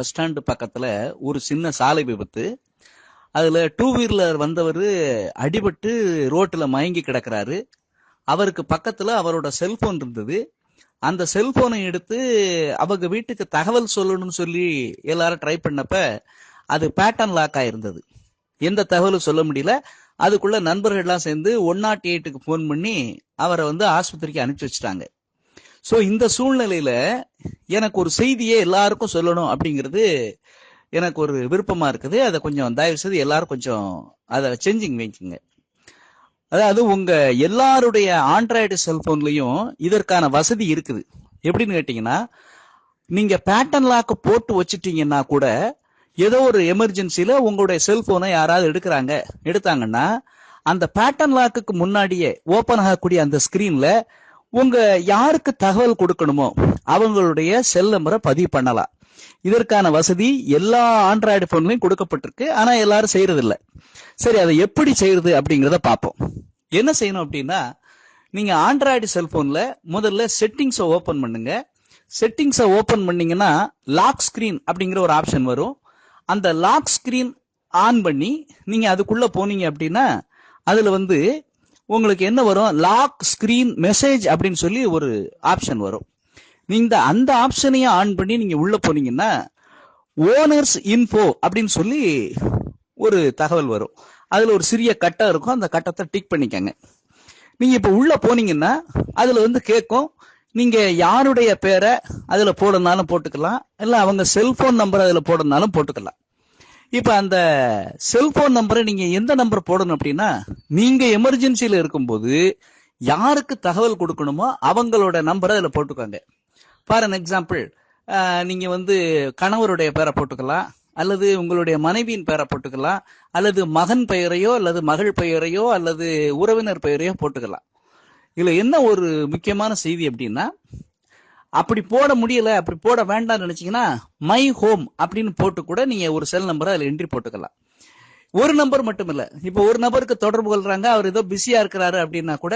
Bus stand பக்கத்துல ஒரு சின்ன சாலை விபத்து. அதுல டூ வீலர் வந்தவர் அடிபட்டு ரோட்ல மயங்கி கிடக்குறாரு. அவருக்கு பக்கத்துல அவரோட செல்போன் இருந்தது. அந்த செல்போனை எடுத்து அவங்க வீட்டுக்கு தகவல் சொல்லணும்னு சொல்லி எல்லாரும் ட்ரை பண்ணப்ப அது பேட்டர்ன் லாக் ஆயிருந்தது. எந்த தகவலும் சொல்ல முடியல. அதுக்குள்ள நண்பர்கள்லாம் சேர்ந்து 108க்கு போன் பண்ணி அவரை ஆஸ்பத்திரிக்கு அனுப்பிச்சு வச்சுட்டாங்க. சோ இந்த சூழ்நிலையில எனக்கு ஒரு செய்தியை எல்லாருக்கும் சொல்லணும் அப்படிங்கிறது எனக்கு ஒரு விருப்பமா இருக்குது. அதை கொஞ்சம் தயவு செய்து எல்லாரும் கொஞ்சம் அதை செஞ்சுங்க வைக்குங்க. அதாவது உங்க எல்லாருடைய ஆண்ட்ராய்டு செல்போன்லயும் இதற்கான வசதி இருக்குது. எப்படின்னு கேட்டீங்கன்னா, நீங்க பேட்டர்ன் லாக் போட்டு வச்சுட்டீங்கன்னா கூட ஏதோ ஒரு எமர்ஜென்சில உங்களுடைய செல்போனை யாராவது எடுத்தாங்கன்னா அந்த பேட்டர்ன் லாக்குக்கு முன்னாடியே ஓபன் ஆகக்கூடிய அந்த ஸ்கிரீன்ல உங்க யாருக்கு தகவல் கொடுக்கணுமோ அவங்களுடைய செல் நம்பரை பதிவு பண்ணலாம். இதற்கான வசதி எல்லா ஆண்ட்ராய்டு போன்லயும் கொடுக்கப்பட்டிருக்கு. ஆனா எல்லாரும் செய்யறது இல்ல. சரி, அதை எப்படி செய்யறது அப்படிங்கறத பார்ப்போம். என்ன செய்யணும் அப்படின்னா, நீங்க ஆண்ட்ராய்டு செல்போன்ல முதல்ல செட்டிங்ஸை ஓபன் பண்ணுங்க. செட்டிங்ஸை ஓபன் பண்ணீங்கன்னா லாக் ஸ்கிரீன் அப்படிங்கிற ஒரு ஆப்ஷன் வரும். அந்த லாக் ஸ்கிரீன் ஆன் பண்ணி நீங்க அதுக்குள்ள போனீங்க அப்படின்னா அதுல உங்களுக்கு என்ன வரும், லாக் ஸ்கிரீன் மெசேஜ் அப்படின்னு சொல்லி ஒரு ஆப்ஷன் வரும். நீங்க அந்த ஆப்ஷனையும் ஆன் பண்ணி நீங்க உள்ள போனீங்கன்னா ஓனர்ஸ் இன்ஃபோ அப்படின்னு சொல்லி ஒரு தகவல் வரும். அதுல ஒரு சிறிய கட்டம் இருக்கும். அந்த கட்டத்தை டிக் பண்ணிக்கங்க. நீங்க இப்ப உள்ள போனீங்கன்னா அதுல கேட்கும், நீங்க யாருடைய பேரை அதுல போடனாலும் போட்டுக்கலாம், இல்ல அவங்க செல்போன் நம்பர் அதுல போடனாலும் போட்டுக்கலாம். இப்ப அந்த செல்போன் நம்பரை நீங்க எந்த நம்பர் போடணும் அப்படின்னா, நீங்க எமர்ஜென்சில இருக்கும்போது யாருக்கு தகவல் கொடுக்கணுமோ அவங்களோட நம்பரை அதுல போட்டுக்கோங்க. ஃபார் அன் எக்ஸாம்பிள், நீங்க கணவருடைய பேரை போட்டுக்கலாம், அல்லது உங்களுடைய மனைவியின் பெயரை போட்டுக்கலாம், அல்லது மகன் பெயரையோ அல்லது மகள் பெயரையோ அல்லது உறவினர் பெயரையோ போட்டுக்கலாம். இதுல என்ன ஒரு முக்கியமான செய்தி அப்படின்னா, அப்படி போட முடியல, அப்படி போட வேண்டாம்னு நினைச்சீங்கன்னா மை ஹோம் அப்படின்னு போட்டு கூட நீங்க ஒரு செல் நம்பரை அதுல என்ட்ரி போட்டுக்கலாம். ஒரு நம்பர் மட்டும் இல்ல. இப்ப ஒரு நபருக்கு தொடர்பு கொள்றாங்க, அவர் ஏதோ பிஸியா இருக்கிறாரு அப்படின்னா கூட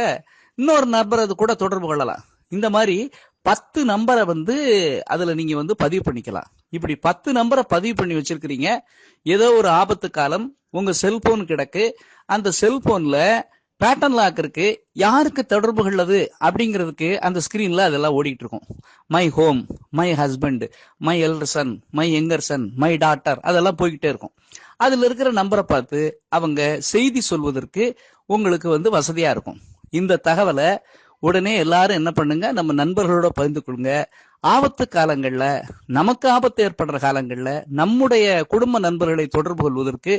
இன்னொரு நபர் அது கூட தொடர்பு கொள்ளலாம். இந்த மாதிரி 10 நம்பரை அதுல நீங்க பதிவு பண்ணிக்கலாம். இப்படி 10 நம்பரை பதிவு பண்ணி வச்சிருக்கிறீங்க. ஏதோ ஒரு ஆபத்து காலம் உங்க செல்போன் கிடக்கு, அந்த செல்போன்ல பேட்டர்ன் லாக் இருக்கு, யாருக்கு தொடர்பு கொள்ளது அப்படிங்கிறதுக்கு அந்த ஸ்கிரீன்ல அதெல்லாம் ஓடிட்டு இருக்கும். My home, my husband, my elder son, my younger son, my daughter, அதெல்லாம் போய்கிட்டே இருக்கும். அதுல இருக்கிற நம்பரை பார்த்து அவங்க செய்தி சொல்வதற்கு உங்களுக்கு வசதியா இருக்கும். இந்த தகவலை உடனே எல்லாரும் என்ன பண்ணுங்க, நம்ம நண்பர்களோட பகிர்ந்து கொள்ளுங்க. ஆபத்து காலங்கள்ல, நமக்கு ஆபத்து ஏற்படுற காலங்கள்ல நம்முடைய குடும்ப நண்பர்களை தொடர்பு கொள்வதற்கு